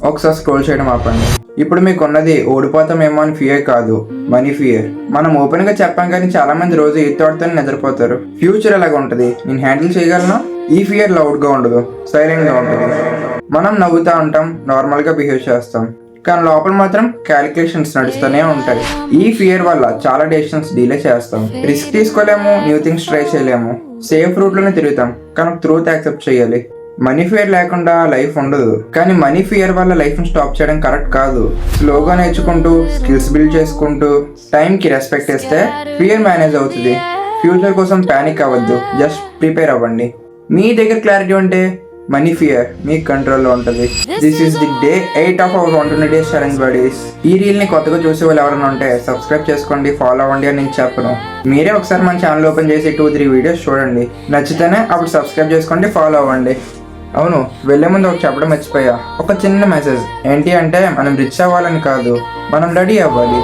ఒకసారి స్క్రోల్ చేయడం ఆపండి. ఇప్పుడు మీకు ఉన్నది ఓడిపోతామేమో అని ఫియర్ కాదు, మనీ ఫియర్. మనం ఓపెన్ గా చెప్పాం కానీ చాలా మంది రోజు ఈ థాట్ తోనే నిద్రపోతారు. ఫ్యూచర్ ఎలాగ ఉంటది, నేను హ్యాండిల్ చేయగలనా? ఈ ఫియర్ లౌడ్ గా ఉండదు, సైలెంట్ గా ఉంటుంది. మనం నవ్వుతా ఉంటాం, నార్మల్ గా బిహేవ్ చేస్తాం, కానీ లోపల మాత్రం క్యాలిక్యులేషన్స్ నడుస్తూనే ఉంటాయి. ఈ ఫియర్ వల్ల చాలా డెసిషన్స్ డిలే చేస్తాం, రిస్క్ తీసుకోలేము, న్యూ థింగ్స్ ట్రై చేయలేము, సేఫ్ రూట్ లోనే తిరుగుతాం. కానీ ట్రూత్ యాక్సెప్ట్ చేయాలి, మనీ ఫియర్ లేకుండా లైఫ్ ఉండదు. కానీ మనీ ఫియర్ వల్ల లైఫ్ ని స్టాప్ చేయడం కరెక్ట్ కాదు. స్లోగా నేర్చుకుంటూ, స్కిల్స్ బిల్డ్ చేసుకుంటూ, టైం కి రెస్పెక్ట్ ఇస్తే ఫియర్ మేనేజ్ అవుతుంది. ఫ్యూచర్ కోసం పానిక్ అవ్వద్దు, జస్ట్ ప్రిపేర్ అవ్వండి. మీ దగ్గర క్లారిటీ ఉంటే మనీ ఫియర్ మీ కంట్రోల్లో ఉంటుంది. This is the day 8 of our 120 days challenge buddies. ఈ రీల్ ని కొత్తగా చూసే వాళ్ళు ఎవరైనా ఉంటే సబ్స్క్రైబ్ చేసుకోండి, ఫాలో అవ్వండి అని నేను చెప్పను. మీరే ఒకసారి మన ఛానల్ ఓపెన్ చేసి 2-3 వీడియోస్ చూడండి, నచ్చితేనే అప్పుడు సబ్స్క్రైబ్ చేసుకోండి, ఫాలో అవ్వండి. అవును, వెళ్లే ముందు ఒకటి చెప్పడం మర్చిపోయా. ఒక చిన్న మెసేజ్ ఏంటి అంటే, మనం రిచ్ అవ్వాలని కాదు, మనం రెడీ అవ్వాలి.